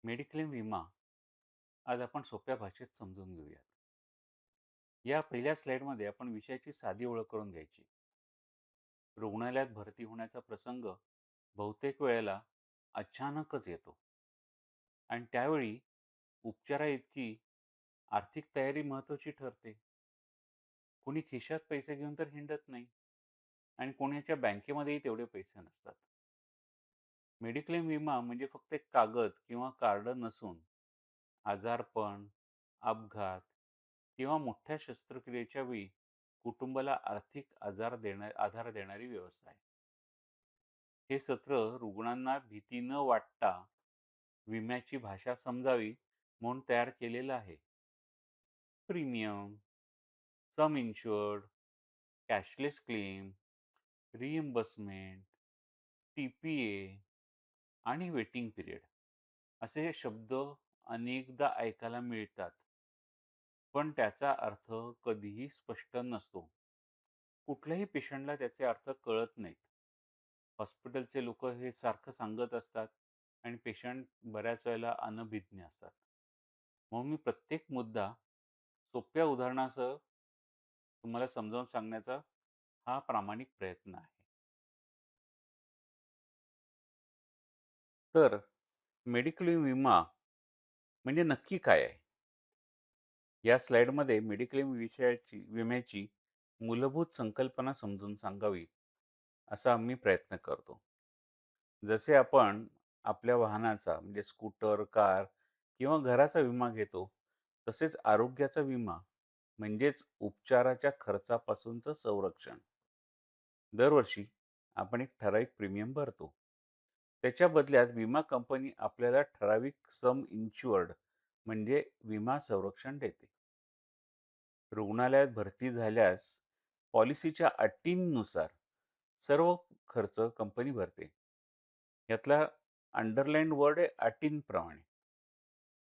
Mediclaim विमा आज आपण सोप्या भाषेत समजून घेऊयात. या पहिल्या स्लाइडमध्ये आपण विषयाची साधी ओळख करून घ्यायची. रुग्णालयात भरती होण्याचा प्रसंग बहुतेक वेळेला अचानकच येतो आणि त्यावेळी उपचाराइतकी आर्थिक तयारी महत्त्वाची ठरते. कोणी खिशात पैसे घेऊन तर हिंडत नाही आणि कोणाच्या बँकेमध्येही तेवढे पैसे नसतात. मेडिक्लेम विमा म्हणजे फक्त एक कागद किंवा कार्ड नसून आजारपण, अपघात किंवा मोठ्या शस्त्रक्रियेच्या वेळी कुटुंबाला आर्थिक आधार देणारी व्यवस्था आहे. हे सत्र रुग्णांना भीती न वाटता विम्याची भाषा समजावी म्हणून तयार केलेलं आहे. प्रीमियम, सम इन्शुर्ड, कॅशलेस क्लेम, रिइम्बर्समेंट, TPA आणि वेटिंग पिरियड असे शब्द अनेकदा ऐकायला मिळतात, पण त्याचा अर्थ कधीही स्पष्ट नसतो. कुठल्याही पेशंटला त्याचे अर्थ कळत नाहीत. हॉस्पिटलचे लोक हे सारखं सांगत असतात आणि पेशंट बऱ्याच वेळेला अनभिज्ञ असतात. म्हणून मी प्रत्येक मुद्दा सोप्या उदाहरणासह तुम्हाला समजावून सांगण्याचा हा प्रामाणिक प्रयत्न आहे. तर मेडिक्लेम विमा म्हणजे नक्की काय आहे? या स्लाइडमध्ये मेडिक्लेम विम्याची मूलभूत संकल्पना समजून सांगावी असा आम्ही प्रयत्न करतो. जसे आपण आपल्या वाहनाचा म्हणजे स्कूटर, कार किंवा घराचा विमा घेतो, तसेच आरोग्याचा विमा म्हणजेच उपचाराच्या खर्चापासूनचं संरक्षण. दरवर्षी आपण एक ठराविक प्रीमियम भरतो. त्याच्या बदल्यात विमा कंपनी आपल्याला ठराविक सम इन्शुअर्ड म्हणजे विमा संरक्षण देते. रुग्णालयात भरती झाल्यास पॉलिसीच्या अटींनुसार सर्व खर्च कंपनी भरते. यातला अंडरलाईन वर्ड आहे अटींप्रमाणे.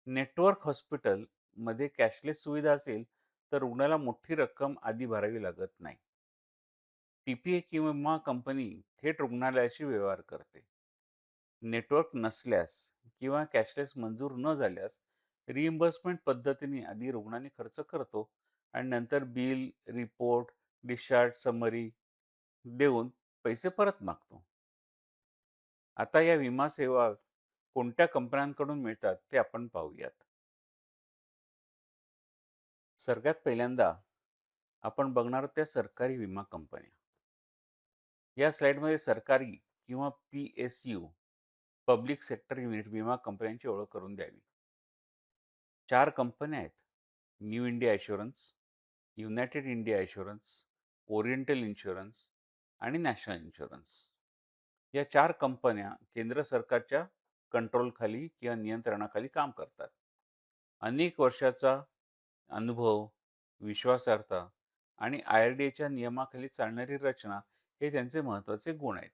नेटवर्क हॉस्पिटल मध्ये कॅशलेस सुविधा असेल तर रुग्णाला मोठी रक्कम आधी भरावी लागत नाही. TPA किंवा विमा कंपनी थेट रुग्णालयाशी व्यवहार करते. नेटवर्क नसल्यास किंवा कॅशलेस मंजूर न झाल्यास रिइम्बर्समेंट पद्धतीने आधी रुग्णाने खर्च करतो आणि नंतर बिल, रिपोर्ट, डिस्चार्ज समरी देऊन पैसे परत मागतो. आता या विमा सेवा कोणत्या कंपन्यांकडून मिळतात ते आपण पाहूयात. सगळ्यात पहिल्यांदा आपण बघणार आहोत त्या सरकारी विमा कंपन्या. या स्लाइडमध्ये सरकारी किंवा PSU पब्लिक सेक्टर युनिट विमा कंपन्यांची ओळख करून द्यावी. 4 कंपन्या आहेत. New India assurance, United India assurance, oriental insurance आणि नॅशनल इन्शुरन्स. या 4 कंपन्या केंद्र सरकारच्या कंट्रोलखाली किंवा नियंत्रणाखाली काम करतात. अनेक वर्षाचा अनुभव, विश्वासार्हता आणि IRDAच्या नियमाखाली चालणारी रचना हे त्यांचे महत्त्वाचे गुण आहेत.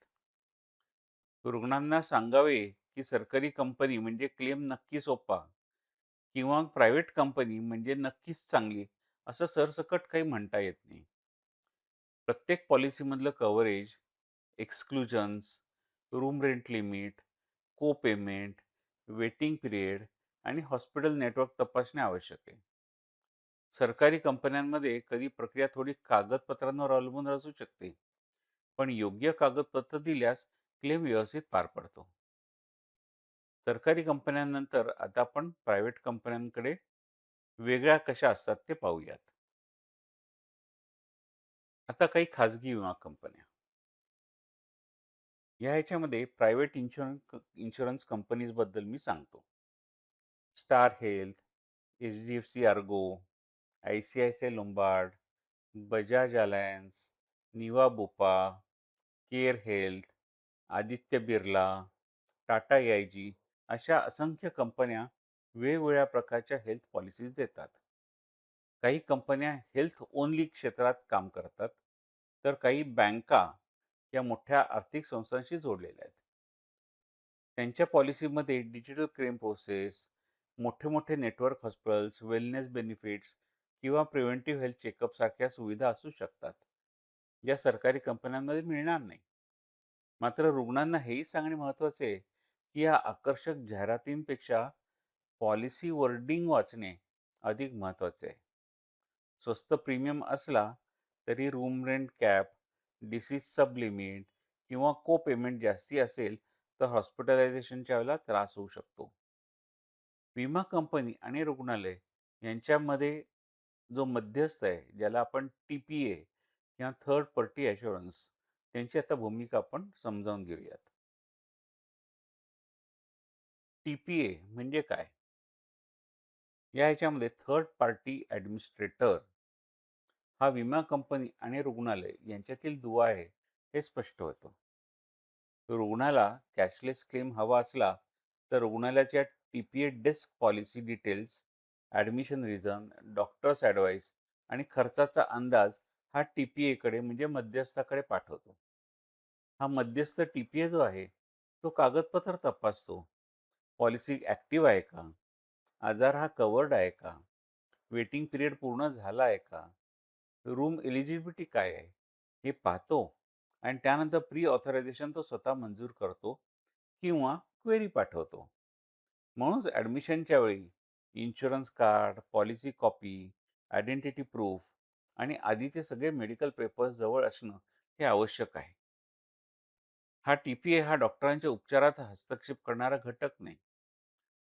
रुग्णांना सांगावे की सरकारी कंपनी म्हणजे क्लेम नक्की सोपा किंवा प्रायव्हेट कंपनी म्हणजे नक्कीच चांगली, असं सरसकट काही म्हणता येत नाही. प्रत्येक पॉलिसीमधलं कव्हरेज, एक्सक्लुजन्स, रूम रेंट लिमिट, को पेमेंट, वेटिंग पिरियड आणि हॉस्पिटल नेटवर्क तपासणे आवश्यक आहे. सरकारी कंपन्यांमध्ये कधी प्रक्रिया थोडी कागदपत्रांवर अवलंबून असू शकते, पण योग्य कागदपत्र दिल्यास क्लेम व्यवस्थित पार पडतो. सरकारी कंपन्यांनंतर आता आपण प्रायव्हेट कंपन्यांकडे वेगळ्या कशा असतात ते पाहूयात. आता काही खाजगी विमा कंपन्या. ह्याच्यामध्ये प्रायव्हेट इन्शुरन्स कंपनीजबद्दल मी सांगतो. Star Health, HDFC Ergo, ICICI Lombard, Bajaj Allianz, Niva Bupa, Care Health, Aditya Birla, Tata AIG अशा असंख्य कंपन्या वेगवेगळ्या प्रकारच्या हेल्थ पॉलिसीज देतात. काही कंपन्या हेल्थ ओनली क्षेत्रात काम करतात, तर काही बँका या मोठ्या आर्थिक संस्थांशी जोडलेल्या आहेत. त्यांच्या पॉलिसीमध्ये डिजिटल क्लेम प्रोसेस, मोठे मोठे नेटवर्क हॉस्पिटल्स, वेलनेस बेनिफिट्स किंवा प्रिव्हेंटिव्ह हेल्थ चेकअप सारख्या सुविधा असू शकतात, ज्या सरकारी कंपन्यांमध्ये मिळणार नाही. मात्र रुग्णांना हेही सांगणे महत्त्वाचे आहे की या आकर्षक जाहिरातींपेक्षा पॉलिसी वर्डिंग वाचणे अधिक महत्त्वाचे आहे. स्वस्त प्रीमियम असला तरी रूम रेंट कॅप, डिसीज सब लिमिट किंवा को पेमेंट जास्ती असेल तर हॉस्पिटलायझेशनच्या वेळेला त्रास होऊ शकतो. विमा कंपनी आणि रुग्णालय यांच्यामध्ये जो मध्यस्थ आहे, ज्याला आपण टी-पी-ए किंवा थर्ड पार्टी ॲश्युरन्स, त्यांची आता भूमिका आपण समजावून घेऊयात. टी-पी-ए म्हणजे काय? या ह्याच्यामध्ये थर्ड पार्टी ॲडमिनिस्ट्रेटर हा विमा कंपनी आणि रुग्णालय यांच्यातील दुवा आहे, हे स्पष्ट होतं. रुग्णाला कॅशलेस क्लेम हवा असला तर रुग्णालयाच्या TPA desk policy details, admission reason, doctors advice आणि खर्चाचा अंदाज हा टी-पी-एकडे म्हणजे मध्यस्थाकडे पाठवतो. हा मध्यस्थ टी-पी-ए जो आहे, तो कागदपत्र तपासतो. पॉलिसी ॲक्टिव्ह आहे का? आजार हा कव्हर्ड आहे का? वेटिंग पिरियड पूर्ण झाला आहे का? रूम एलिजिबिलिटी काय आहे? हे पाहतो आणि त्यानंतर प्री ऑथरायझेशन तो स्वतः मंजूर करतो किंवा क्वेरी पाठवतो. म्हणूनच ॲडमिशनच्या वेळी insurance card, policy copy, identity proof आणि आधीचे सगळे मेडिकल पेपर्स जवळ असणं हे आवश्यक आहे. हा टी-पी-ए हा डॉक्टरांच्या उपचारात हस्तक्षेप करणारा घटक नाही.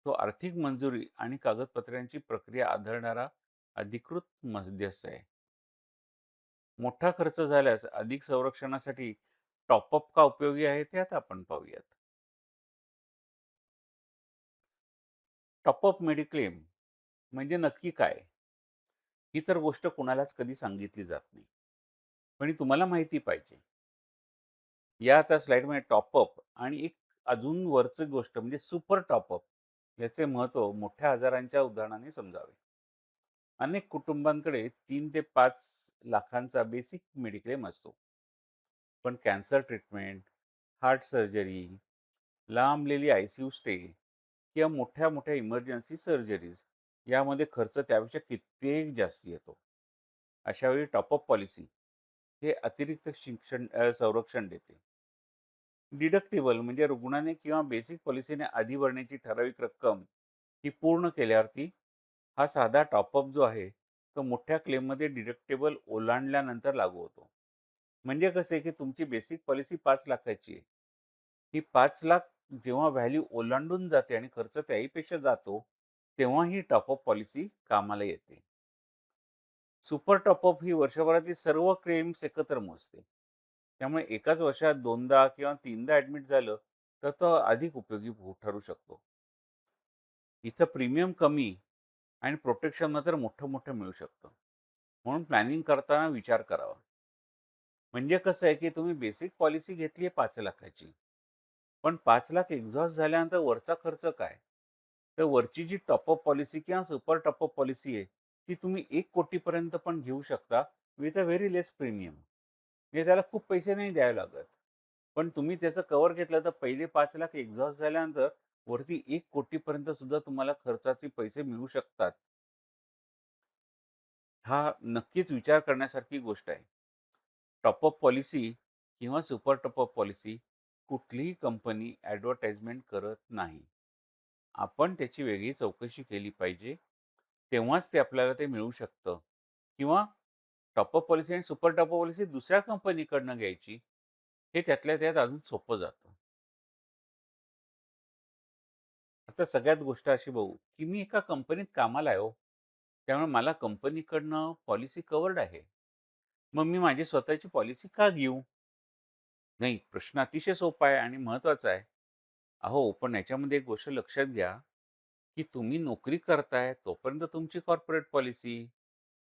तो आर्थिक मंजुरी आणि कागदपत्रांची प्रक्रिया आधारणारा अधिकृत मध्यस्थ आहे. मोठा खर्च झाल्यास अधिक संरक्षणासाठी टॉपअप का उपयोगी आहे ते आता आपण पाहूयात. टॉपअप मेडिक्लेम म्हणजे नक्की काय? ही तर गोष्ट कुणालाच कधी सांगितली जात नाही. पण ही तुम्हाला माहिती पाहिजे. या आता स्लाइडमध्ये टॉपअप आणि एक अजून वरची गोष्ट म्हणजे सुपर टॉपअप याचे महत्त्व मोठ्या आजारांच्या उदाहरणाने समजावे. अनेक कुटुंबांकडे 3 ते 5 लाखांचा बेसिक मेडिक्लेम असतो. पण कॅन्सर ट्रीटमेंट, हार्ट सर्जरी, लांबलेली आय-सी-यू स्टे किंवा मोठ्या-मोठ्या इमर्जन्सी सर्जरीज यामध्ये खर्च त्यापेक्षा कित्येक जास्ती येतो. अशा वेळी टॉपअप पॉलिसी हे अतिरिक्त संरक्षण देते. डिडक्टिबल म्हणजे रुग्णाने किंवा बेसिक पॉलिसीने आधी भरण्याची ठराविक रक्कम ही पूर्ण केल्यावरती हा साधा टॉपअप जो आहे तो मोठ्या क्लेममध्ये डिडक्टिबल ओलांडल्यानंतर लागू होतो. म्हणजे कसं आहे की तुमची बेसिक पॉलिसी 5 लाखाची आहे. ही 5 लाख जेव्हा व्हॅल्यू ओलांडून जाते आणि खर्च त्याहीपेक्षा जातो, तेव्हा ही टॉपअप पॉलिसी कामाला येते. सुपर टॉपअप ही वर्षभरातील सर्व क्लेम्स एकत्र मोजते. त्यामुळे एकाच वर्षात 2दा किंवा 3दा ॲडमिट झालं, तर तो अधिक उपयोगी ठरू शकतो. इथं प्रीमियम कमी आणि प्रोटेक्शन मात्र मोठं-मोठं मिळू शकतं. म्हणून प्लॅनिंग करताना विचार करावा. म्हणजे कसं आहे, की तुम्ही बेसिक पॉलिसी घेतली आहे 5 लाखाची. पण 5 लाख एक्झॉस्ट झाल्यानंतर वरचा खर्च काय? तर वरची जी टॉपअप पॉलिसी किंवा सुपर टॉपअप पॉलिसी आहे, ती तुम्ही 1,00,00,000 पर्यंत पण घेऊ शकता with a very less premium. म्हणजे त्याला खूप पैसे नाही द्यावे लागत. पण तुम्ही त्याचं कव्हर घेतलं तर पहिले 5 लाख एक्झॉस्ट झाल्यानंतर वरती 1,00,00,000 पर्यंत सुद्धा तुम्हाला खर्चाचे पैसे मिळू शकतात. हा नक्कीच विचार करण्यासारखी गोष्ट आहे. टॉपअप पॉलिसी किंवा सुपर टॉपअप पॉलिसी कुठलीही कंपनी ॲडव्हर्टाइजमेंट करत नाही. आपण त्याची वेगळी चौकशी केली पाहिजे. तेव्हाच ते आपल्याला ते मिळू शकतं किंवा टॉपअप पॉलिसी आणि सुपर टॉपअप पॉलिसी दुसऱ्या कंपनीकडनं घ्यायची. हे त्यातल्या त्यात अजून सोपं जातं. आता सगळ्यात गोष्ट अशी बघू, की मी एका कंपनीत कामाला आहे हो. त्यामुळे मला कंपनीकडनं पॉलिसी कव्हर्ड आहे. मग मी माझी स्वतःची पॉलिसी का घेऊ? नाही, प्रश्न अतिशय सोपा आहे आणि महत्त्वाचा आहे. अहो, पण याच्यामध्ये एक गोष्ट लक्षात घ्या, की तुम्ही नोकरी करताय तोपर्यंत तुमची कॉर्पोरेट पॉलिसी.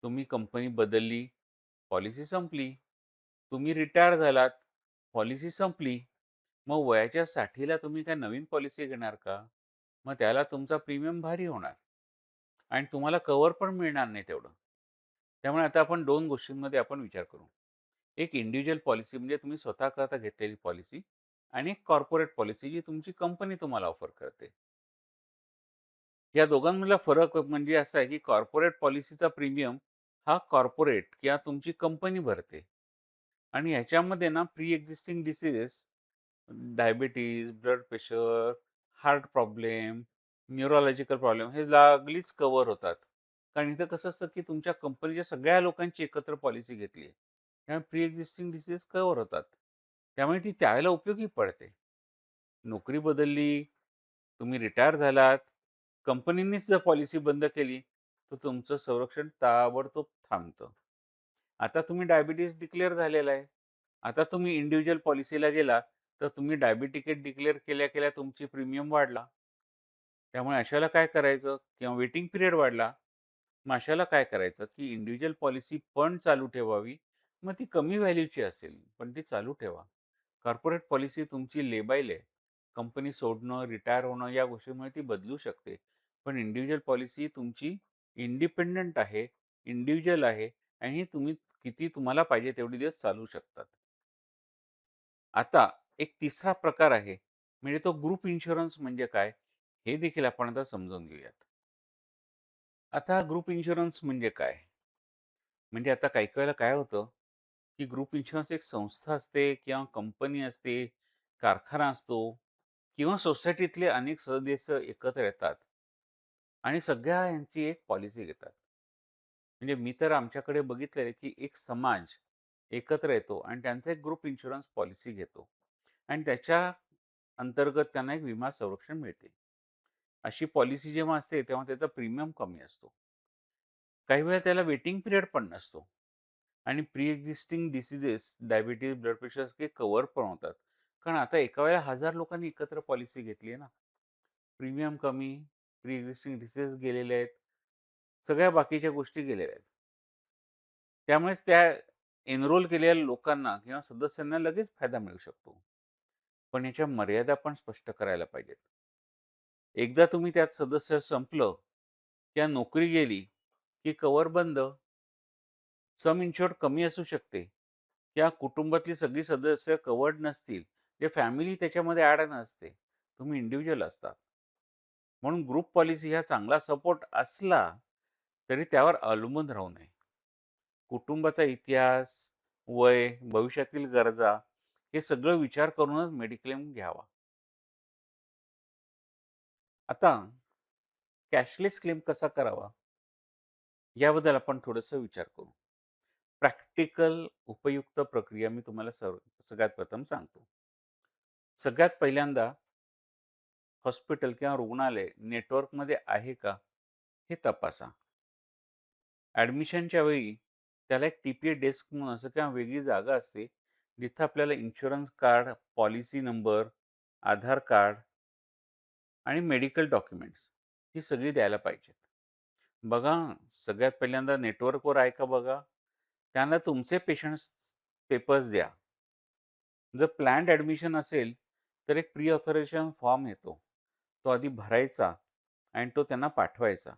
तुम्ही कंपनी बदलली, पॉलिसी संपली. तुम्ही रिटायर झालात, पॉलिसी संपली. मग वयाच्या 60ला तुम्ही काय नवीन पॉलिसी घेणार का? मग त्याला तुमचा प्रीमियम भारी होणार आणि तुम्हाला कव्हर पण मिळणार नाही तेवढं. त्यामुळे आता आपण 2 गोष्टींमध्ये आपण विचार करू. एक इंडिव्हिज्युअल पॉलिसी म्हणजे तुम्ही स्वतःकरता घेतलेली पॉलिसी आणि एक कॉर्पोरेट पॉलिसी जी तुमची कंपनी तुम्हाला ऑफर करते. या दोघांमधला फरक म्हणजे असा आहे, की कॉर्पोरेट पॉलिसीचा प्रीमियम हा कॉर्पोरेट किंवा तुमची कंपनी भरते आणि ह्याच्यामध्ये ना pre existing diseases, diabetes, blood pressure, heart problem neurological problem हे लागलीच कव्हर होतात. कारण इथं कसं असतं, की तुमच्या कंपनीच्या सगळ्या लोकांची एकत्र पॉलिसी घेतली आहे. त्यामुळे प्री एक्झिस्टिंग डिसीज कव्हर होतात. त्यामुळे ती त्यावेळेला उपयोगी पडते. नोकरी बदलली, तुम्ही रिटायर झालात, कंपनीनेच जर पॉलिसी बंद केली, तर तुमचं संरक्षण ताबडतोब थांबतं. आता तुम्ही डायबिटीज डिक्लेअर झालेला आहे. आता तुम्ही इंडिव्हिज्युअल पॉलिसीला गेला, तर तुम्ही डायबिटिकेट डिक्लेअर केल्या-केल्या तुमची प्रीमियम वाढला. त्यामुळे अशाला काय करायचं? किंवा वेटिंग पिरियड वाढला. मग अशाला काय करायचं, की इंडिव्हिज्युअल पॉलिसी पण चालू ठेवावी. मग ती कमी व्हॅल्यूची असेल, पण ती चालू ठेवा. कॉर्पोरेट पॉलिसी तुमची लेबाईल आहे. कंपनी सोडणं, रिटायर होणं या गोष्टीमुळे ती बदलू शकते. पण इंडिव्हिज्युअल पॉलिसी तुमची इंडिपेंडंट आहे, इंडिव्हिज्युअल आहे आणि तुम्ही किती तुम्हाला पाहिजे तेवढे दिवस चालू शकतात. आता एक तिसरा प्रकार आहे, म्हणजे तो ग्रुप इन्शुरन्स म्हणजे काय? हे देखील आपण आता समजून घेऊयात. आता ग्रुप इन्शुरन्स म्हणजे काय? म्हणजे आता काही वेळेला काय होतं, की ग्रुप इन्शुरन्स एक संस्था असते किंवा कंपनी असते, कारखाना असतो किंवा सोसायटीतले अनेक सदस्य एकत्र येतात आणि सगळ्या यांची एक पॉलिसी घेतात. म्हणजे मी तर आमच्याकडे बघितलंय, की एक समाज एकत्र येतो आणि त्यांचा एक ग्रुप इन्शुरन्स पॉलिसी घेतो आणि त्याच्या अंतर्गत त्यांना एक विमा संरक्षण मिळते. अशी पॉलिसी जेव्हा असते, तेव्हा त्याचा प्रीमियम कमी असतो. काही वेळा त्याला वेटिंग पिरियड पण नसतो. आणि pre existing diseases, diabetes, blood pressure हे कव्हर पण होतात. कारण आता एका वेळेला 1000 लोकांनी एकत्र पॉलिसी घेतली आहे ना. प्रीमियम कमी, प्री एक्झिस्टिंग डिसीज गेलेले आहेत. सगळ्या बाकीच्या गोष्टी गेलेल्या आहेत. त्यामुळेच त्या एनरोल केलेल्या लोकांना किंवा सदस्यांना लगेच फायदा मिळू शकतो. पण याच्या मर्यादा पण स्पष्ट करायला पाहिजेत. एकदा तुम्ही त्यात सदस्य संपलं किंवा नोकरी गेली, की कव्हर बंद. सम इन्शुर्ड कमी असू शकते. या कुटुंबातली सगळी सदस्य कव्हर्ड नसतील, जे फॅमिली त्याच्यामध्ये ॲड नसते. तुम्ही इंडिव्हिज्युअल असता. म्हणून ग्रुप पॉलिसी हा चांगला सपोर्ट असला, तरी त्यावर अवलंबून राहू नये. कुटुंबाचा इतिहास, वय, भविष्यातील गरजा हे सगळं विचार करूनच मेडिक्लेम घ्यावा. आता कॅशलेस क्लेम कसा करावा, याबद्दल आपण थोडंसं विचार करू. प्रॅक्टिकल उपयुक्त प्रक्रिया मी तुम्हाला सगळ्यात प्रथम सांगतो. सगळ्यात पहिल्यांदा हॉस्पिटल किंवा रुग्णालय नेटवर्कमध्ये आहे का? हे तपासा. ॲडमिशनच्या वेळी त्याला एक टी-पी-ए डेस्क म्हणून असतं किंवा वेगळी जागा असते, जिथं आपल्याला इन्शुरन्स कार्ड, पॉलिसी नंबर, आधार कार्ड आणि मेडिकल डॉक्युमेंट्स ही सगळी द्यायला पाहिजेत. बघा, सगळ्यात पहिल्यांदा नेटवर्कवर आहे का बघा. त्यानंतर तुमचे पेशंट्स पेपर्स द्या. जर प्लॅन्ड ॲडमिशन असेल, तर एक प्री ऑथरायझेशन फॉर्म येतो. तो आधी भरायचा आणि तो त्यांना पाठवायचा.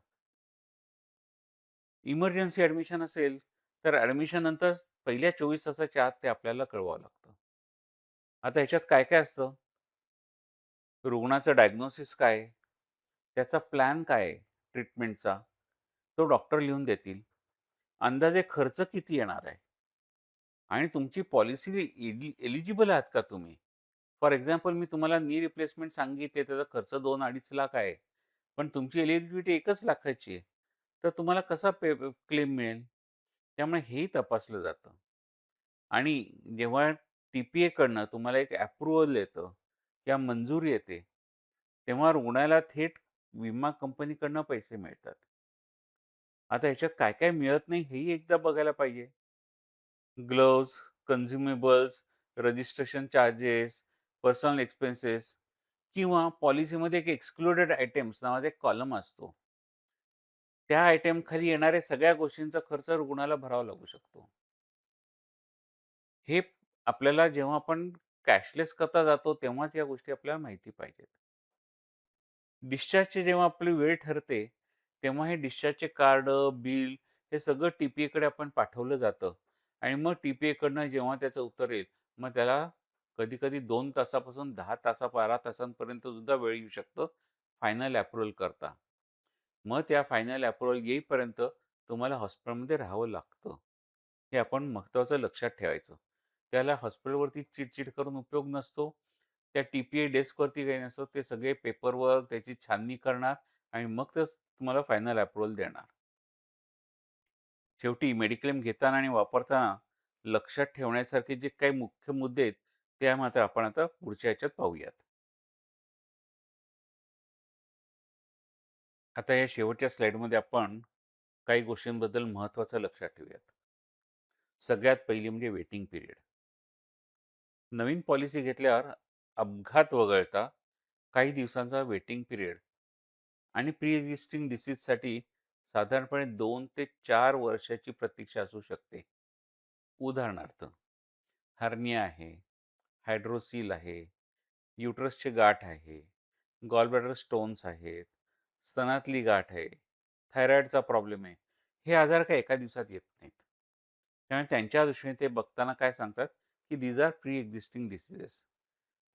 इमर्जन्सी ॲडमिशन असेल, तर ॲडमिशन नंतर पहिल्या 24 तासाच्या आत ते आपल्याला कळवावं लागतं. आता ह्याच्यात काय-काय असतं? रुग्णाचं डायग्नोसिस काय आहे? त्याचा प्लॅन काय आहे ट्रीटमेंटचा? तो डॉक्टर लिहून देतील. अंदाजे खर्च किती येणार आहे? आणि तुमची पॉलिसी एलिजिबल आहात का तुम्ही? फॉर एक्झाम्पल मी तुम्हाला नी रिप्लेसमेंट सांगितले, त्याचा खर्च 2-2.5 लाख आहे. पण तुमची एलिजिबिलिटी 1च लाखाची आहे. तर तुम्हाला कसा क्लेम मिळेल? त्यामुळे हेही तपासलं जातं. आणि जेव्हा टी-पी-ए कडनं तुम्हाला एक अप्रूव्हल येतं किंवा मंजुरी येते, तेव्हा रुग्णाला थेट विमा कंपनीकडनं पैसे मिळतात. आता ह्याच्यात काय-काय मिळत नाही हेही एकदा बघायला पाहिजे. Gloves, consumables, registration charges, personal expenses किंवा पॉलिसीमध्ये एक एक्सक्लुडेड आयटेम्स नावाचा एक कॉलम असतो. त्या आयटम खाली येणाऱ्या सगळ्या गोष्टींचा खर्च रुग्णाला भरावा लागू शकतो. हे आपल्याला जेव्हा आपण कॅशलेस करता जातो, तेव्हाच या गोष्टी आपल्याला माहिती पाहिजेत. डिस्चार्जची जेव्हा आपली वेळ ठरते, तेव्हा हे डिस्चार्जचे कार्ड, बिल हे सगळं टी-पी-एकडे आपण पाठवलं जातं आणि मग टी-पी-एकडनं जेव्हा त्याचं उत्तर येईल, मग त्याला कधी-कधी 2 तासापासून 10 तासा 12 तासांपर्यंत सुद्धा वेळ येऊ शकतो फायनल अप्रूव्हल करता. मग त्या फायनल अप्रूव्हल येईपर्यंत तुम्हाला हॉस्पिटलमध्ये राहावं लागतं. हे आपण महत्त्वाचं लक्षात ठेवायचं. त्याला हॉस्पिटलवरती चिड करून उपयोग नसतो. त्या टी-पी-ए डेस्कवरती काही नसतं. ते सगळे पेपरवर्क, त्याची छाननी करणार आणि मग तेच तुम्हाला फायनल अप्रूव्हल देणार. शेवटी मेडिक्लेम घेताना आणि वापरताना लक्षात ठेवण्यासारखे जे काही मुख्य मुद्दे आहेत, त्या मात्र आपण आता पुढच्या ह्याच्यात पाहूयात. आता या शेवटच्या स्लाईडमध्ये आपण काही गोष्टींबद्दल महत्त्वाचं लक्षात ठेवूयात. सगळ्यात पहिली म्हणजे वेटिंग पिरियड. नवीन पॉलिसी घेतल्यावर अपघात वगळता काही दिवसांचा वेटिंग पिरियड आणि प्री एक्झिस्टिंग डिसीजसाठी साधारणपणे 2 ते 4 वर्षाची प्रतीक्षा असू शकते. उदाहरणार्थ, हर्निया आहे, हायड्रोसील आहे, युटरसचे गाठ आहे, गॉलब्लॅडर स्टोन्स आहेत, स्तनातली गाठ आहे, थायरॉईडचा प्रॉब्लेम आहे. हे आजार काही एका दिवसात येत नाहीत. त्यामुळे त्यांच्या दृष्टीने ते बघताना काय सांगतात, की "these are pre existing diseases."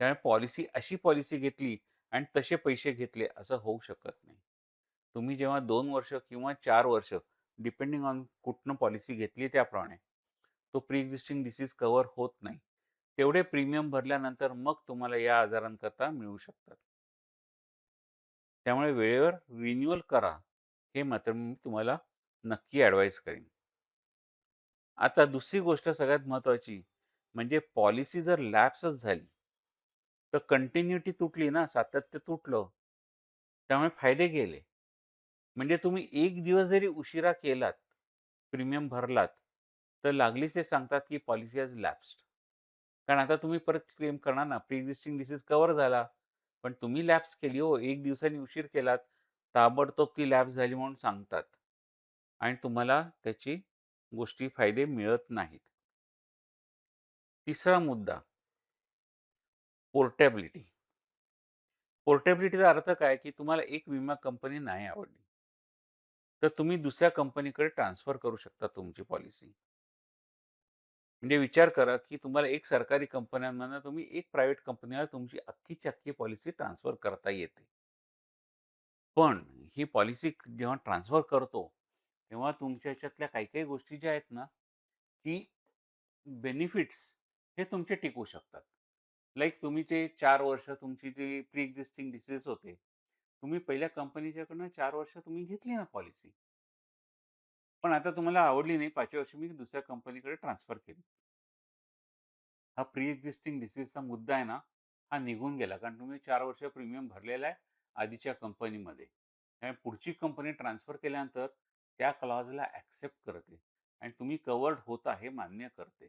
त्यामुळे अशी पॉलिसी घेतली आणि तसे पैसे घेतले असं होऊ शकत नाही. तुम्ही जेव्हा 2 वर्ष किंवा 4 वर्ष डिपेंडिंग ऑन कुठनं पॉलिसी घेतली त्याप्रमाणे, तो प्री एक्झिस्टिंग डिसीज कव्हर होत नाही. तेवढे प्रीमियम भरल्यानंतर मग तुम्हाला या आजारांकरता मिळू शकतात. त्यामुळे वेळेवर रिन्यूअल करा. हे मात्र मी तुम्हाला नक्की ॲडवाईस करेन. आता दुसरी गोष्ट सगळ्यात महत्त्वाची म्हणजे पॉलिसी जर लॅप्सच झाली, तर कंटिन्युटी तुटली ना, सातत्य तुटलं. त्यामुळे फायदे गेले. म्हणजे तुम्ही 1 दिवस जरी उशिरा केलात, प्रीमियम भरलात, तर लागलीच ते सांगतात की पॉलिसी हॅज लॅप्स्ड. कारण आता तुम्ही परत क्लेम करणार ना, प्री एक्झिस्टिंग डिसीज कव्हर झाला. पण तुम्ही लॅप्स केली हो, 1 दिवसांनी उशीर केलात, ताबडतोब ती लॅप्स झाली म्हणून सांगतात आणि तुम्हाला त्याची फायदे मिळत नाहीत. तिसरा मुद्दा पोर्टेबिलिटी. पोर्टेबिलिटीचा अर्थ काय, की तुम्हाला एक विमा कंपनी नाही आवडली, तर तुम्ही दुसऱ्या कंपनीकडे ट्रान्सफर करू शकता तुमची पॉलिसी. म्हणजे विचार करा, की तुम्हाला एक सरकारी कंपन्यांमधनं तुम्ही एक प्रायव्हेट कंपनीला तुमची अख्खीच्या अख्खी पॉलिसी ट्रान्सफर करता येते. पण ही पॉलिसी जेव्हा ट्रान्सफर करतो, तेव्हा तुमच्या ह्याच्यातल्या काही-काही गोष्टी ज्या आहेत ना, की बेनिफिट्स हे तुमचे टिकू शकतात. लाइक तुम्ही ते 4 वर्ष तुमची जी प्री एक्झिस्टिंग डिसीज होते. तुम्ही पहिल्या कंपनीच्याकडनं 4 वर्ष तुम्ही घेतली ना पॉलिसी. पण आता तुम्हाला आवडली नाही 5व्या वर्षी मी दुसऱ्या कंपनीकडे ट्रान्सफर केली. हा प्री एक्झिस्टिंग डिसीजचा मुद्दा आहे ना, हा निघून गेला. कारण तुम्ही 4 वर्ष प्रीमियम भरलेला आहे आधीच्या कंपनीमध्ये. त्यामुळे पुढची कंपनी ट्रान्सफर केल्यानंतर त्या क्लॉजला ॲक्सेप्ट करते आणि तुम्ही कव्हर्ड होता हे मान्य करते.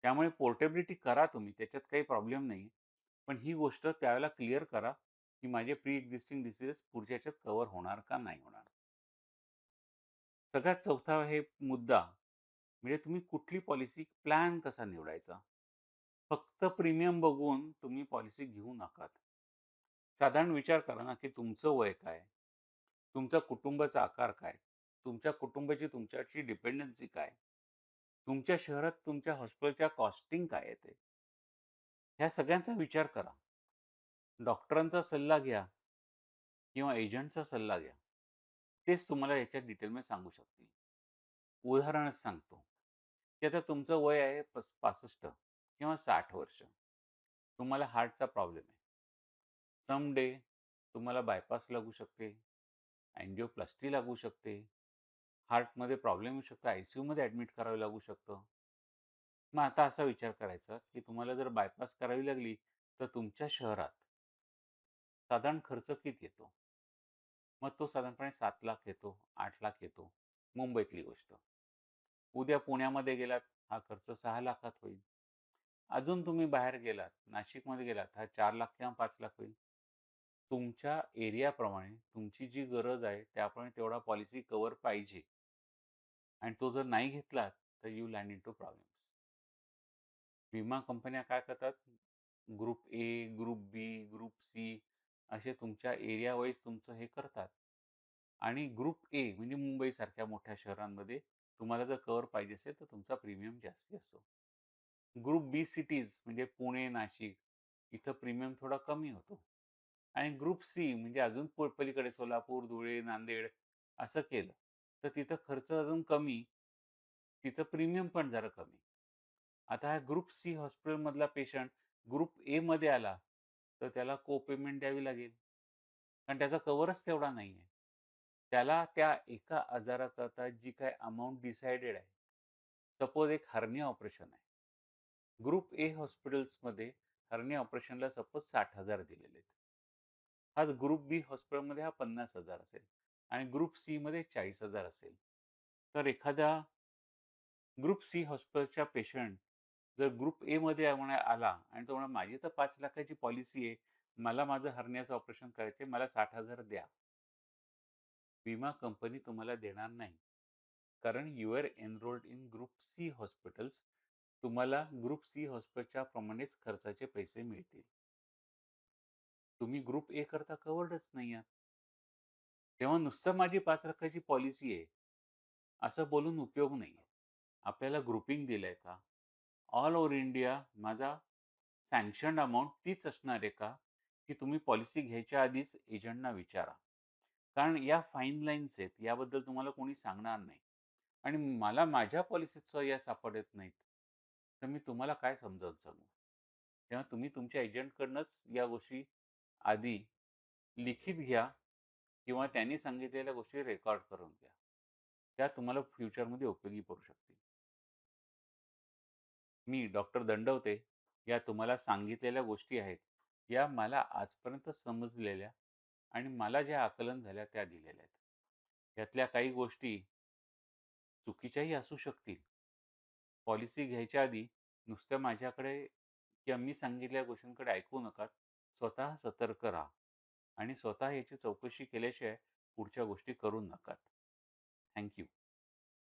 त्यामुळे पोर्टेबिलिटी करा तुम्ही, त्याच्यात काही प्रॉब्लेम नाही. पण ही गोष्ट त्यावेळेला क्लिअर करा, की माझे प्री एक्झिस्टिंग डिसीजेस पुढच्या ह्याच्यात कव्हर होणार का नाही होणार. सगळ्यात चौथा हे मुद्दा म्हणजे तुम्ही कुठली पॉलिसी प्लॅन कसा निवडायचा. फक्त प्रीमियम बघून तुम्ही पॉलिसी घेऊ नका. साधारण विचार करा ना, की तुमचं वय काय? तुमच्या कुटुंबाचा आकार काय? तुमच्या कुटुंबाची तुमच्याशी डिपेंडन्सी काय? तुमच्या शहरात तुमच्या हॉस्पिटलच्या कॉस्टिंग काय येते? ह्या सगळ्यांचा विचार करा. डॉक्टरांचा सल्ला घ्या किंवा एजंटचा सल्ला घ्या. तेच तुम्हाला याच्या डिटेलमध्ये सांगू शकतील. उदाहरणच सांगतो, की आता तुमचं वय आहे 65 किंवा 60 वर्ष. तुम्हाला हार्टचा प्रॉब्लेम आहे. सम डे तुम्हाला बायपास लागू शकते, अँजिओप्लास्टी लागू शकते, हार्टमध्ये प्रॉब्लेम येऊ शकतो, आय-सी-यूमध्ये ॲडमिट करावं लागू शकतं. मग आता असा विचार करायचा, की तुम्हाला जर बायपास करावी लागली, तर तुमच्या शहरात साधारण खर्च किती येतो? मग तो साधारणपणे 7,00,000 येतो, 8,00,000 येतो. मुंबईतली गोष्ट. उद्या पुण्यामध्ये गेलात, हा खर्च 6,00,000त होईल. अजून तुम्ही बाहेर गेलात, नाशिकमध्ये गेलात, हा 4,00,000 किंवा 5,00,000 होईल. तुमच्या एरियाप्रमाणे तुमची जी गरज आहे, त्याप्रमाणे तेवढा पॉलिसी कव्हर पाहिजे आणि तो जर नाही घेतलात, तर यू लँड इंटू प्रॉब्लेम्स. विमा कंपन्या काय करतात, group A, group B, group C असे तुमच्या एरिया वाईज तुमचं हे करतात आणि ग्रुप ए म्हणजे मुंबईसारख्या मोठ्या शहरांमध्ये तुम्हाला जर कव्हर पाहिजे असेल, तर तुमचा प्रीमियम जास्ती असतो. ग्रुप बी सिटीज म्हणजे पुणे, नाशिक इथं प्रीमियम थोडा कमी होतो आणि ग्रुप सी म्हणजे अजून पलीकडे सोलापूर, धुळे, नांदेड असं केलं, तर तिथं खर्च अजून कमी, तिथं प्रीमियम पण जरा कमी. आता हा ग्रुप सी हॉस्पिटलमधला पेशंट ग्रुप एमध्ये आला, तर त्याला को-पेमेंट द्यावी लागेल. कारण त्याचा कव्हरच तेवढा नाहीये. त्याला त्या एका आजाराकरता जी काही अमाउंट डिसाइडेड आहे. सपोज एक हर्निया ऑपरेशन आहे. ग्रुप ए हॉस्पिटल्समध्ये हर्निया ऑपरेशनला सपोज 60,000 दिलेले आहेत. हाच ग्रुप बी हॉस्पिटलमध्ये हा 50,000 असेल आणि ग्रुप सीमध्ये 40,000 असेल. तर एखाद्या ग्रुप सी हॉस्पिटलच्या पेशंट जर ग्रुप एमध्ये आला आणि तो म्हणाला, "माझी तर 5,00,000ची पॉलिसी आहे. मला माझं हर्नियाचं ऑपरेशन करायचं मला 60,000 द्या." विमा कंपनी तुम्हाला देणार नाही. कारण you are enrolled in group C hospitals. तुम्हाला ग्रुप सी हॉस्पिटलच्या प्रमाणेच खर्चाचे पैसे मिळतील. तुम्ही ग्रुप ए करता कव्हर्डच नाही आहात. तेव्हा नुसतं माझी 5,00,000ची पॉलिसी आहे, असं बोलून उपयोग नाहीये. आपल्याला ग्रुपिंग दिलंय का? ऑल ओव्हर इंडिया माझा सँक्शन्ड अमाउंट तीच असणार आहे का? की तुम्ही पॉलिसी घ्यायच्या आधीच एजंटना विचारा. कारण या फाईन लाईन्स आहेत, याबद्दल तुम्हाला कोणी सांगणार नाही. आणि मला माझ्या पॉलिसीत या सापडत नाहीत. तर मी तुम्हाला काय समजावून सांगू? तेव्हा तुम्ही तुमच्या एजंटकडनंच या गोष्टी आधी लिखित घ्या किंवा त्यांनी सांगितलेल्या गोष्टी रेकॉर्ड करून घ्या. त्या तुम्हाला फ्युचरमध्ये उपयोगी पडू शकतील. मी डॉक्टर दंडवते या तुम्हाला सांगितलेल्या गोष्टी आहेत, या मला आजपर्यंत समजलेल्या आणि मला ज्या आकलन झाल्या त्या दिलेल्या आहेत. यातल्या काही गोष्टी चुकीच्याही असू शकतील. पॉलिसी घ्यायच्या आधी नुसत्या माझ्याकडे किंवा मी सांगितलेल्या गोष्टींकडे ऐकू नका. स्वतः सतर्क राहा आणि स्वतः याची चौकशी केल्याशिवाय पुढच्या गोष्टी करू नका. Thank you.